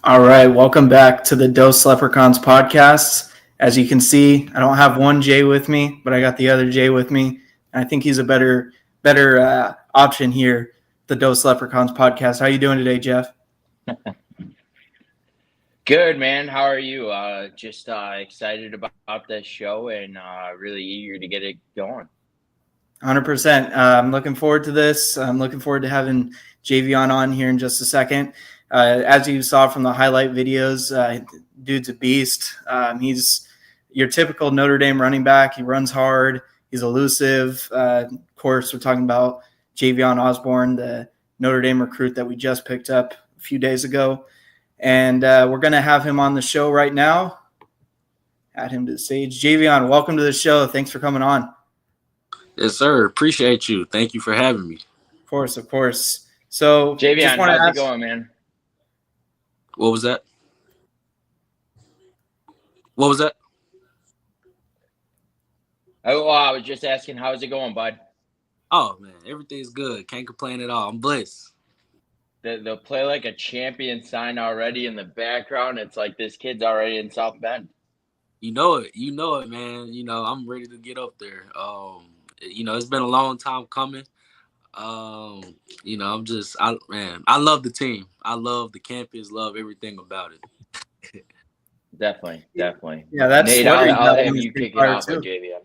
All right, welcome back to the Dose Leprechauns podcast. As you can see, I don't have one Jay with me, but I got the other Jay with me, and I think he's a better option here. The Dose Leprechauns podcast. How you doing today, Jeff? Good, man. How are you? Just excited about this show and really eager to get it going. 100%. I'm looking forward to this. I'm looking forward to having Javian on here in just a second. As you saw from the highlight videos, dude's a beast. He's your typical Notre Dame running back. He runs hard. He's elusive. Of course, we're talking about Javian Osborne, the Notre Dame recruit that we just picked up a few days ago. And we're going to have him on the show right now. Add him to the stage. Javian, welcome to the show. Thanks for coming on. Yes, sir. Appreciate you. Thank you for having me. Of course. So, Javian, how's it going, man? What was that? Oh, I was just asking, how's it going, bud? Oh, man, everything's good. Can't complain at all. I'm blessed. They'll play like a champion sign already in the background. It's like this kid's already in South Bend. You know it, man. I'm ready to get up there. It's been a long time coming. I love the team. I love the campus, love everything about it. Definitely. Yeah, that's Nate, I'll have you kick it off with JVM.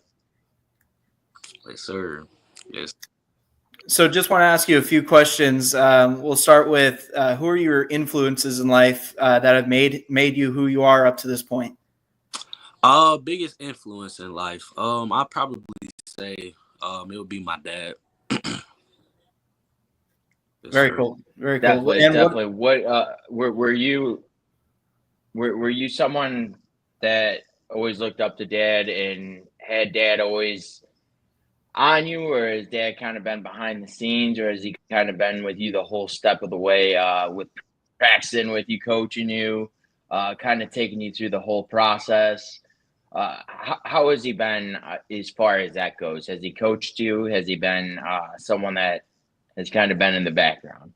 Yes, sir. Yes. So just want to ask you a few questions. We'll start with who are your influences in life that have made you who you are up to this point? Biggest influence in life. I probably say it would be my dad. Yes, Very cool. Definitely. What were you someone that always looked up to dad and had dad always on you, or has dad kind of been behind the scenes, or has he kind of been with you the whole step of the way, with practicing with you, coaching you, kind of taking you through the whole process? How has he been as far as that goes? Has he coached you? Has he been someone that has kind of been in the background?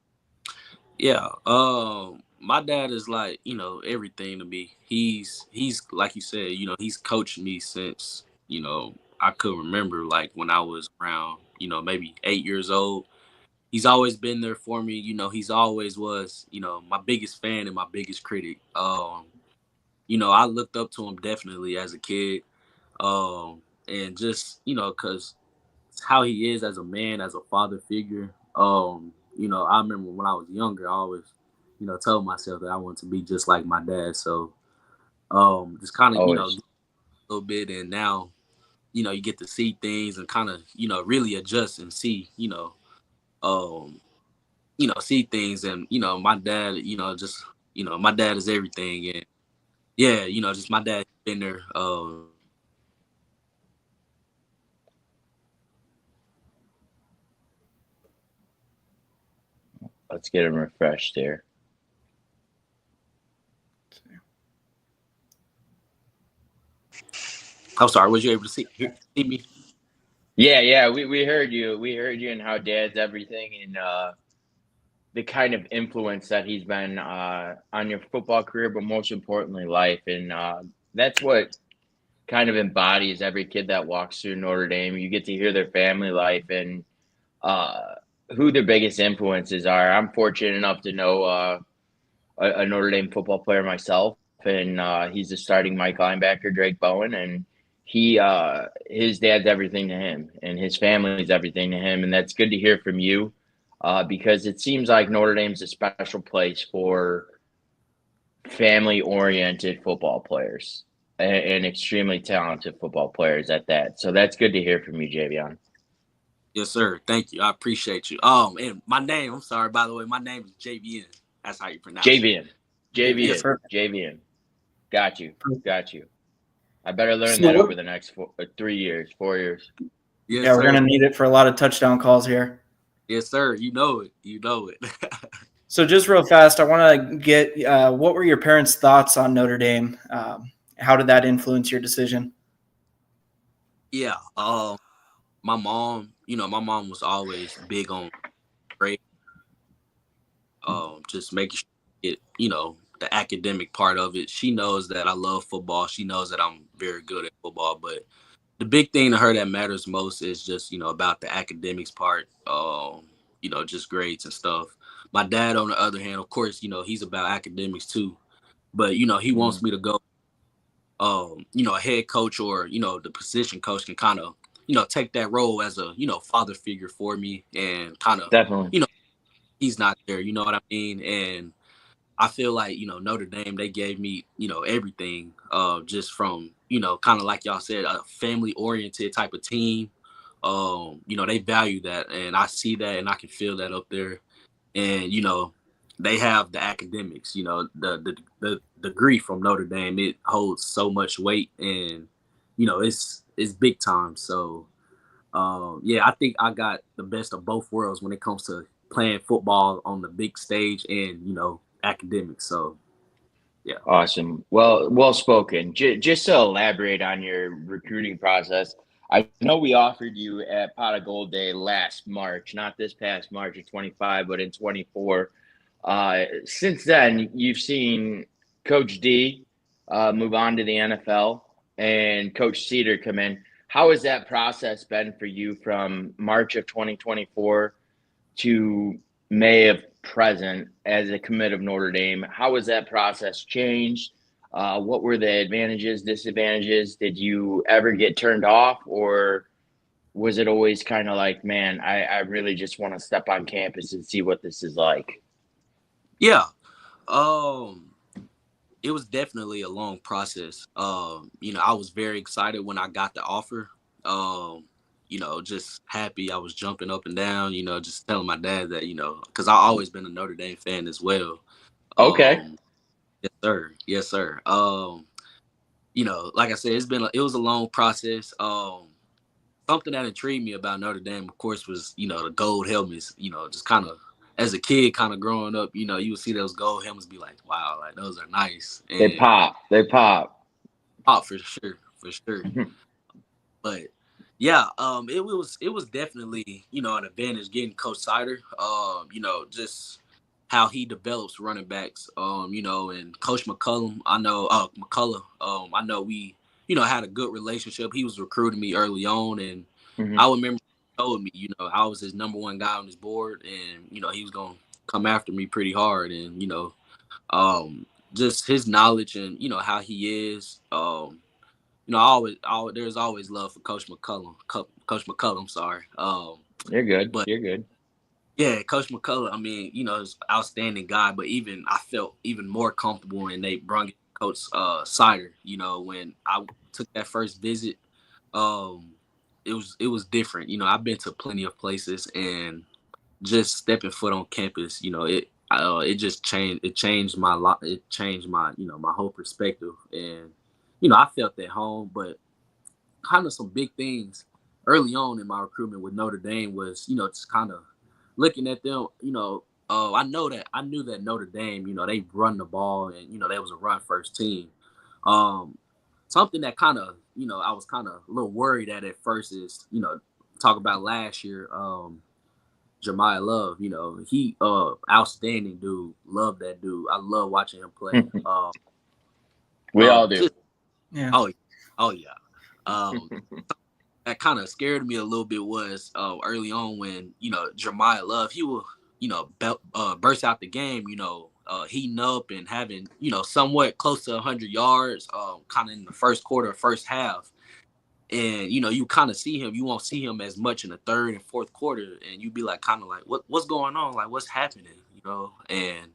Yeah. My dad is like, everything to me. He's like you said, he's coached me since, I could remember, like when I was around, maybe 8 years old. He's always been there for me. He's always was, my biggest fan and my biggest critic. I looked up to him definitely as a kid. And just, because how he is as a man, as a father figure. I remember when I was younger, I always, told myself that I wanted to be just like my dad. So just kind of, a little bit. And now, you get to see things and kind of, really adjust and see, see things. And, my dad, my dad is everything. And yeah, just my dad been there. Let's get him refreshed here. I'm sorry, was you able to see me? Yeah, we heard you. We heard you and how dad's everything, and the kind of influence that he's been on your football career, but most importantly, life. And that's what kind of embodies every kid that walks through Notre Dame. You get to hear their family life and who their biggest influences are. I'm fortunate enough to know a Notre Dame football player myself, and he's the starting Mike linebacker, Drake Bowen, and his dad's everything to him, and his family's everything to him, and that's good to hear from you, because it seems like Notre Dame's a special place for family-oriented football players and extremely talented football players at that. So that's good to hear from you, Javian. Yes, sir. Thank you. I appreciate you. And my name, I'm sorry, by the way, my name is Javian. That's how you pronounce it. Javian. Got you. I better learn that over the next 4 years. Yes, we're going to need it for a lot of touchdown calls here. Yes, sir. You know it. So just real fast, I want to get what were your parents' thoughts on Notre Dame? How did that influence your decision? Yeah. My mom was always big on grade. Just making sure the academic part of it. She knows that I love football. She knows that I'm very good at football. But the big thing to her that matters most is just, about the academics part, just grades and stuff. My dad, on the other hand, of course, he's about academics too. But, he wants me to go, a head coach or, the position coach can kind of, take that role as a, father figure for me and kind of, Definitely. he's not there, you know what I mean? And I feel like, Notre Dame, they gave me, everything, just from, kind of like y'all said, a family oriented type of team. They value that, and I see that, and I can feel that up there. And, they have the academics, the degree from Notre Dame, it holds so much weight, and, it's big time. So, I think I got the best of both worlds when it comes to playing football on the big stage and, academics. So, yeah. Awesome. Well spoken. Just to elaborate on your recruiting process, I know we offered you at Pot of Gold Day last March, not this past March of 25, but in 24. Since then, you've seen Coach D move on to the NFL and Coach Cedar come in. How has that process been for you from March of 2024 to May of present as a commit of Notre Dame? How has that process changed? What were the advantages, disadvantages? Did you ever get turned off, or was it always kind of like, man, I really just want to step on campus and see what this is like? Yeah. It was definitely a long process. I was very excited when I got the offer. Just happy. I was jumping up and down, just telling my dad that, because I've always been a Notre Dame fan as well. Okay. Yes, sir. Yes, sir. Like I said, it was a long process. Something that intrigued me about Notre Dame, of course, was, the gold helmets, just kind of, as a kid, kind of growing up, you would see those gold helmets, be like, wow, like those are nice. And They pop. for sure, for sure. But yeah, it was definitely, an advantage getting Coach Sider. Just how he develops running backs. And Coach McCullum, I know we, had a good relationship. He was recruiting me early on, and I remember he told me, I was his number one guy on his board, and he was gonna come after me pretty hard, and just his knowledge and how he is. There's always love for Coach McCullum. Coach McCullum, sorry. You're good. But You're good. yeah, Coach McCullum. I mean, is an outstanding guy. But I felt even more comfortable when they brought in Coach Sider. When I took that first visit, it was different. I've been to plenty of places, and just stepping foot on campus, it just changed. It changed my lot. It changed my my whole perspective, and I felt at home. But kind of some big things early on in my recruitment with Notre Dame was, just kind of looking at them, I knew that Notre Dame, they run the ball and, they was a run first team. Something that kind of, I was kind of a little worried at first is, talk about last year, Jeremiah Love, he outstanding dude. Love that dude. I love watching him play. We all do. Yeah. Oh yeah. That kind of scared me a little bit was early on when Jeremiah Love, he will burst out the game, heating up and having somewhat close to 100 yards, kind of in the first quarter, first half, and you kind of see him. You won't see him as much in the third and fourth quarter, and you be like kind of like what's going on, like what's happening, and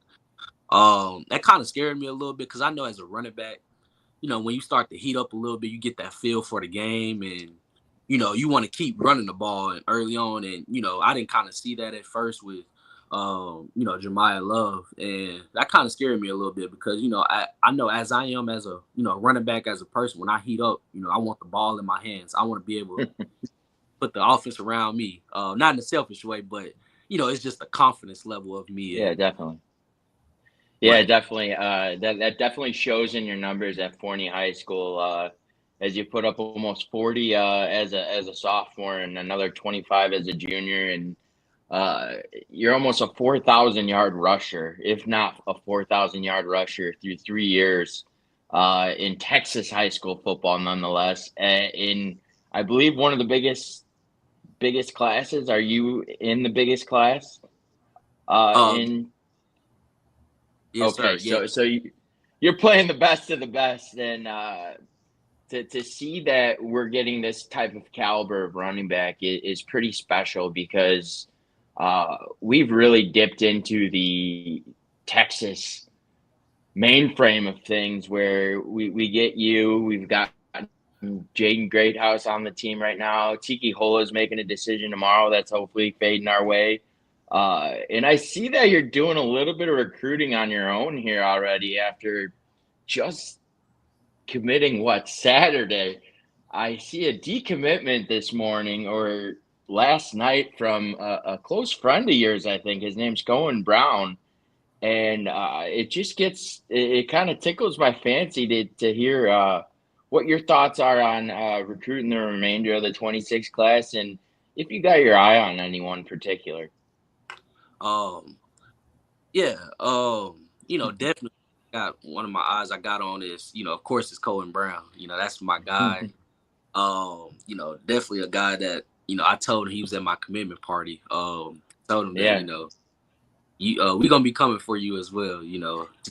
that kind of scared me a little bit because I know as a running back, when you start to heat up a little bit, you get that feel for the game, and you want to keep running the ball and early on. And I didn't kind of see that at first with Jeremiah Love, and that kind of scared me a little bit because I know as I am as a running back, as a person, when I heat up, I want the ball in my hands. I want to be able to put the offense around me, not in a selfish way, but it's just the confidence level of me. Yeah, definitely. Yeah, definitely. That definitely shows in your numbers at Forney High School, as you put up almost 40 as a sophomore and another 25 as a junior, and you're almost a 4,000-yard rusher, if not a 4,000-yard rusher through 3 years in Texas high school football, nonetheless. In, I believe, one of the biggest classes. Are you in the biggest class? Um, In yes, sir. Okay, Yeah. so you're playing the best of the best, and to see that we're getting this type of caliber of running back is pretty special because we've really dipped into the Texas mainframe of things where we get you. We've got Jaden Greathouse on the team right now. Tiki Hola is making a decision tomorrow that's hopefully fading our way. And I see that you're doing a little bit of recruiting on your own here already after just committing Saturday. I see a decommitment this morning or last night from a close friend of yours, I think. His name's Cohen Brown. And it just it kind of tickles my fancy to hear what your thoughts are on recruiting the remainder of the 26 class and if you got your eye on anyone in particular. Um, yeah. Definitely got one of my eyes I got on is, of course, it's Cohen Brown. That's my guy. Definitely a guy that, I told him he was at my commitment party. Told him that, Yeah. we gonna be coming for you as well.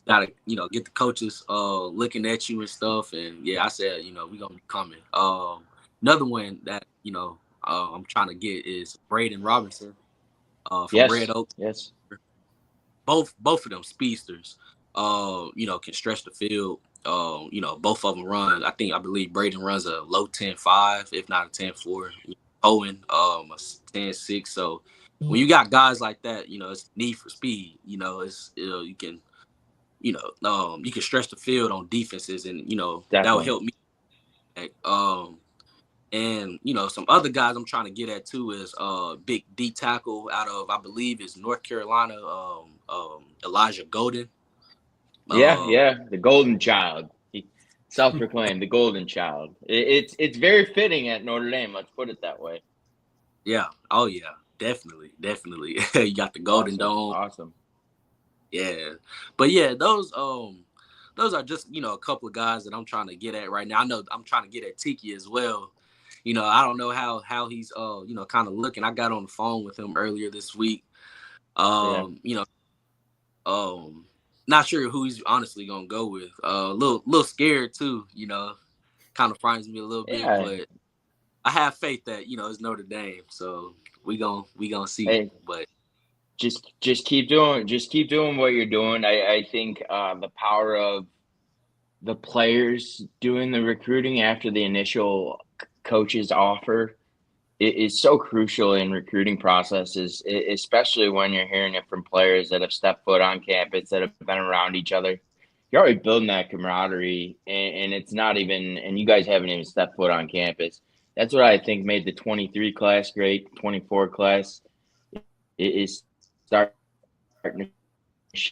Gotta, get the coaches looking at you and stuff. And yeah, I said, we gonna be coming. Another one that, I'm trying to get is Braden Robinson from Red Yes. Oak. Yes. Both of them speedsters, can stretch the field. Both of them run. I believe Braden runs a low 10.5, if not a 10.4. Owen, a 10.6. So when you got guys like that, it's need for speed. It's you can, you can stretch the field on defenses, and that will Definitely. help me. And some other guys I'm trying to get at too is big D tackle out of, I believe, is North Carolina, Elijah Golden. Yeah. The golden child. He self-proclaimed the golden child. It's very fitting at Notre Dame. Let's put it that way. Yeah. Oh yeah. Definitely. You got the Golden Dome. Awesome. Yeah. But yeah, those are just, a couple of guys that I'm trying to get at right now. I know I'm trying to get at Tiki as well. I don't know how he's kind of looking. I got on the phone with him earlier this week. Yeah. Not sure who he's honestly gonna go with. Little scared too, kind of frightens me a little bit, Yeah. but I have faith that, it's Notre Dame. So we gonna see. Hey, But just keep doing what you're doing. I think the power of the players doing the recruiting after the initial coach's offer is so crucial in recruiting processes, especially when you're hearing it from players that have stepped foot on campus, that have been around each other. You're already building that camaraderie, and it's not even, and you guys haven't even stepped foot on campus. That's what I think made the 23 class great, 24 class is starting to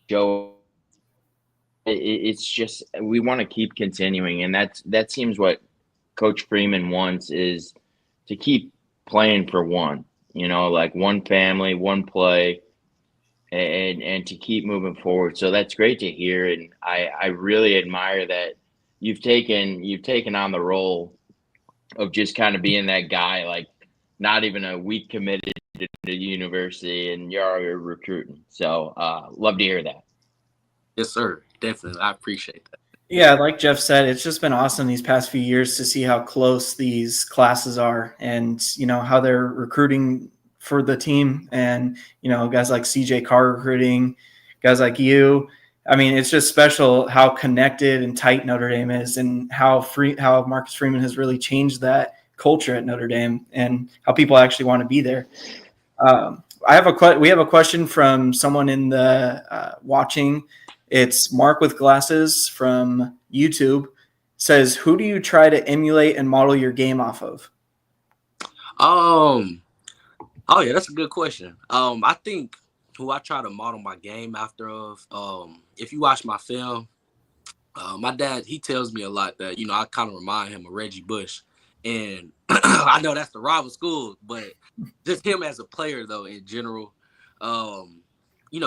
show. It's just we want to keep continuing, and that seems what Coach Freeman wants is to keep playing for one, like one family, one play, and to keep moving forward. So that's great to hear, and I really admire that you've taken on the role of just kind of being that guy, like not even a week committed to the university, and you're already recruiting. So love to hear that. yes, sir. Definitely. I appreciate that. Yeah, like Jeff said, it's just been awesome these past few years to see how close these classes are and, how they're recruiting for the team and, guys like CJ Carr recruiting, guys like you. I mean, it's just special how connected and tight Notre Dame is and how Marcus Freeman has really changed that culture at Notre Dame and how people actually want to be there. We have a question from someone in the watching. It's Mark with Glasses from YouTube. Says, who do you try to emulate and model your game off of? Oh yeah, that's a good question. I think who I try to model my game after if you watch my film, my dad, he tells me a lot that, I kind of remind him of Reggie Bush. And I know that's the rival school, but just him as a player though in general,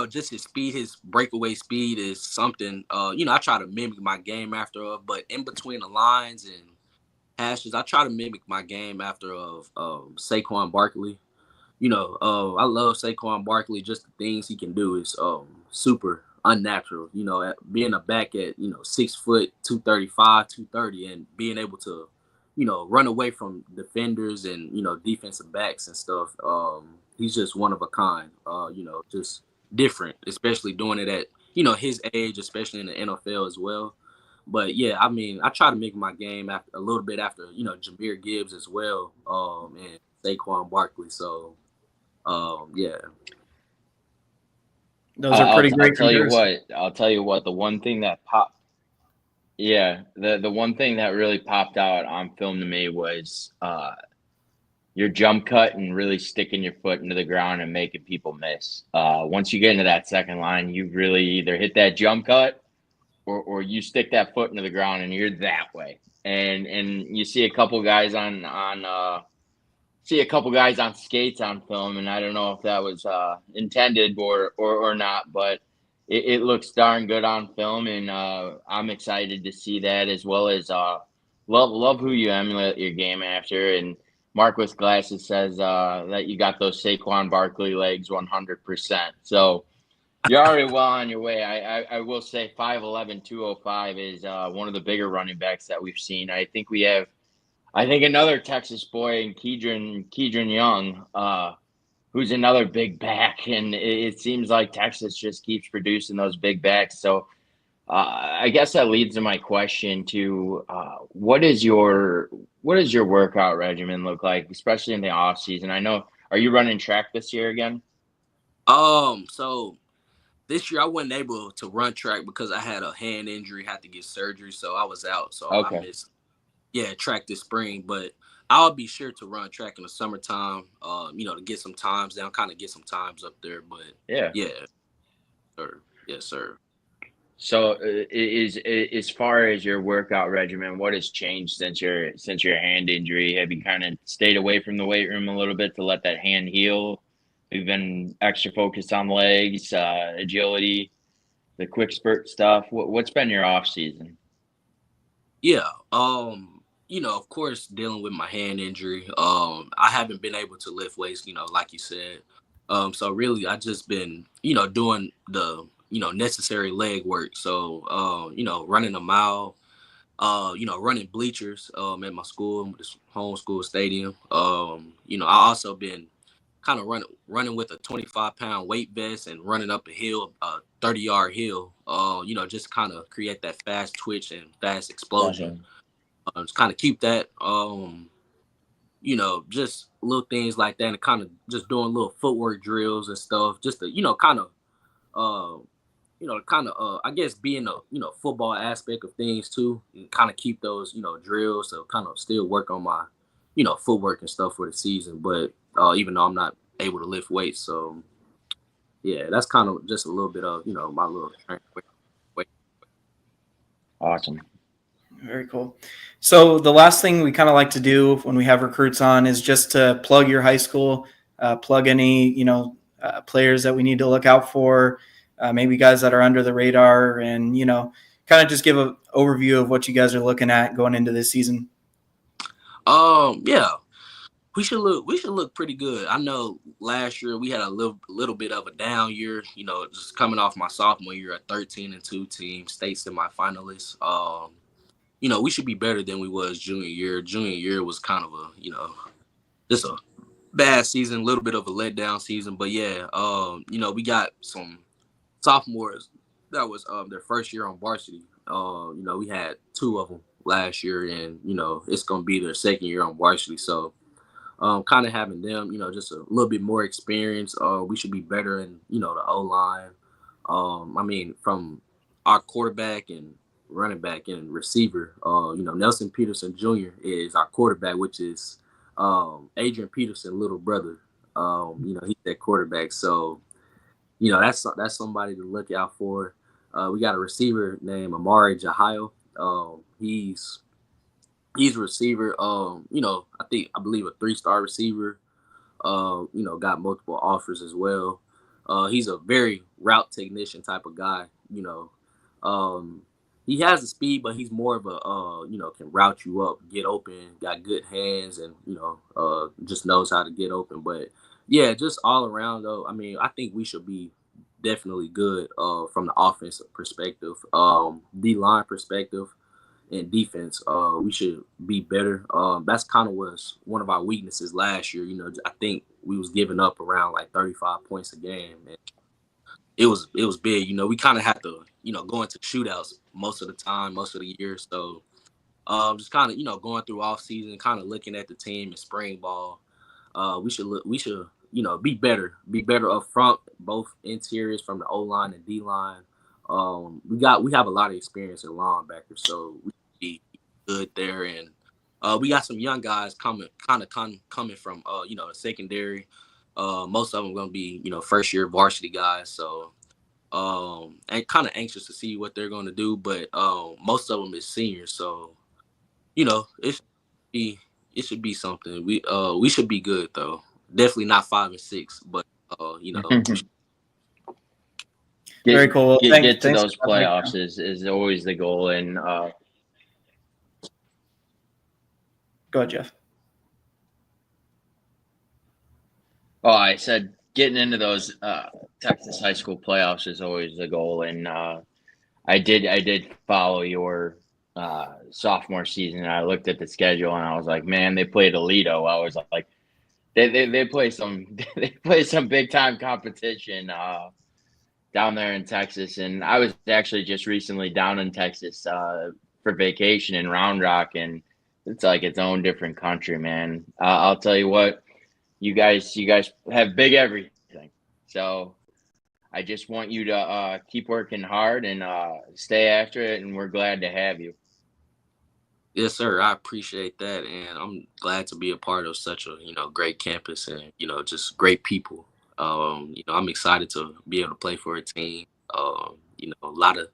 just his speed, his breakaway speed is something. I try to mimic my game after, but in between the lines and hashes, I try to mimic my game after of Saquon Barkley. I love Saquon Barkley. Just the things he can do is super unnatural. Being a back at 6 foot, 235, 230, and being able to, run away from defenders and defensive backs and stuff. He's just one of a kind. Just different, especially doing it at his age, especially in the NFL as well. But yeah, I mean, I try to make my game after a little bit after Jahmyr Gibbs as well, and Saquon Barkley. So yeah. Those are pretty great I'll tell you comparisons. what. I'll tell you what. The one thing that popped, yeah, the one thing that really popped out on film to me was your jump cut and really sticking your foot into the ground and making people miss. Once you get into that second line, you really either hit that jump cut or you stick that foot into the ground and you're that way. And you see a couple guys on skates on film, and I don't know if that was intended or not, but it looks darn good on film, and I'm excited to see that, as well as love who you emulate your game after. And Mark with Glasses says that you got those Saquon Barkley legs 100%. So you're already well on your way. I will say 5'11", 205 is one of the bigger running backs that we've seen. I think another Texas boy in Keedron Young, who's another big back, and it seems like Texas just keeps producing those big backs. So I guess that leads to my question to what does your workout regimen look like, especially in the off season? I know, are you running track this year again? So this year I wasn't able to run track because I had a hand injury, had to get surgery, so I was out. So I Okay. missed track this spring, but I'll be sure to run track in the summertime, to get some times down, kind of get some times up there. But Yeah. sir. Yes, sir. So is as far as your workout regimen, what has changed since your hand injury? Have you kind of stayed away from the weight room a little bit to let that hand heal? We've been extra focused on legs, agility, the quick spurt stuff. What's been your off season? Yeah. Of course, dealing with my hand injury, I haven't been able to lift weights, like you said. So really I just been, doing the, necessary leg work. So, running a mile, running bleachers, at my school, this homeschool stadium. I also been kind of running with a 25-pound weight vest and running up a hill, a 30-yard hill, just kind of create that fast twitch and fast explosion. Gotcha. Just kind of keep that, just little things like that, and kind of just doing little footwork drills and stuff, just to, I guess being a, football aspect of things too, and kind of keep those, drills to kind of still work on my, footwork and stuff for the season. But even though I'm not able to lift weights, so yeah, that's kind of just a little bit of, my little weight. Awesome. Very cool. So the last thing we kind of like to do when we have recruits on is just to plug your high school, plug any, players that we need to look out for, maybe guys that are under the radar, and, kind of just give an overview of what you guys are looking at going into this season. Yeah, we should look pretty good. I know last year we had a little bit of a down year, just coming off my sophomore year, a 13-2 team, state semifinalists. We should be better than we was junior year. Junior year was kind of a, just a bad season, a little bit of a letdown season. But yeah, we got some sophomores that was their first year on varsity. We had 2 of them last year, and it's gonna be their second year on varsity. So kind of having them, just a little bit more experience. We should be better in, the O-line. From our quarterback and running back and receiver, Nelson Peterson Jr. is our quarterback, which is Adrian Peterson, little brother. He's that quarterback. So, that's somebody to look out for. We got a receiver named Amari Jahayo. He's He's a receiver. I believe a 3-star receiver. Got multiple offers as well. He's a very route technician type of guy. He has the speed, but he's more of a can route you up, get open, got good hands, and just knows how to get open. But yeah, just all around though. I mean, I think we should be definitely good from the offensive perspective, D line perspective, and defense. We should be better. That's kind of was one of our weaknesses last year. I think we was giving up around like 35 points a game, and it was big. We kind of had to go into shootouts most of the time, most of the year. So just kind of going through off season, kind of looking at the team in spring ball. We should be better up front, both interiors from the O line and D line. We have a lot of experience at linebacker, so we should be good there. And we got some young guys coming from the secondary. Most of them going to be first year varsity guys. So and kind of anxious to see what they're going to do. But most of them is seniors, so it should be something. We should be good though. Definitely not 5 and 6, but Very cool. Get to those playoffs is always the goal. And go ahead, Jeff. Oh, I said getting into those Texas high school playoffs is always the goal. And I did follow your sophomore season. And I looked at the schedule and I was like, man, they played Aledo. I was like, they play some big time competition down there in Texas. And I was actually just recently down in Texas for vacation in Round Rock, and it's like its own different country, man. I'll tell you what, you guys have big everything. So I just want you to keep working hard and stay after it, and we're glad to have you. Yes, sir. I appreciate that, and I'm glad to be a part of such a great campus and just great people. I'm excited to be able to play for a team. A lot of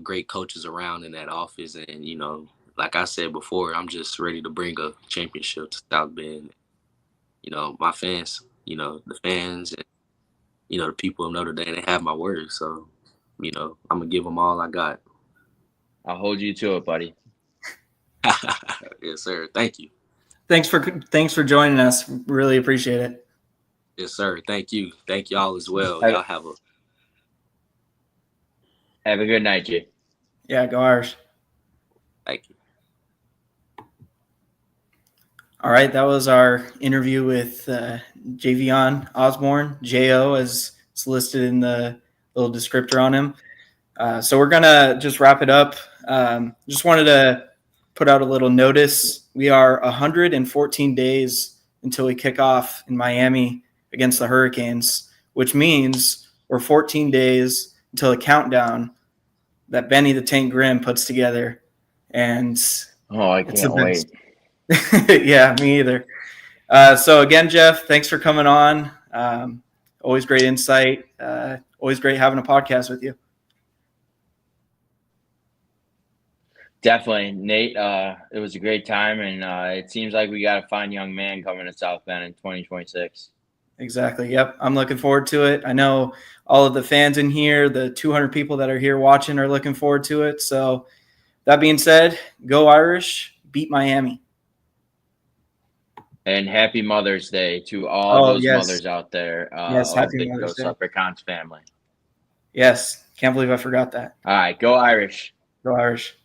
great coaches around in that office, and like I said before, I'm just ready to bring a championship to South Bend. My fans, the fans, and the people of Notre Dame, they have my word. So, I'm gonna give them all I got. I'll hold you to it, buddy. Yes, sir. Thank you. Thanks for joining us. Really appreciate it. Yes, sir. Thank you. Thank y'all as well. Y'all have a good night, Jay. Yeah, go Irish. Thank you. All right, that was our interview with Javian Osborne, J.O., as it's listed in the little descriptor on him. So we're going to just wrap it up. Just wanted to put out a little notice. We are 114 days until we kick off in Miami against the Hurricanes, which means we're 14 days until the countdown that Benny the Tank Grimm puts together. And I can't wait. Yeah, me either. So again, Jeff, thanks for coming on. Always great insight. Always great having a podcast with you. Definitely, Nate. It was a great time, and it seems like we got a fine young man coming to South Bend in 2026. Exactly. Yep. I'm looking forward to it. I know all of the fans in here, the 200 people that are here watching, are looking forward to it. So that being said, go Irish, beat Miami. And happy Mother's Day to all those mothers out there. Yes, happy Mother's Day. Leprechauns family. Yes. Can't believe I forgot that. All right, go Irish. Go Irish.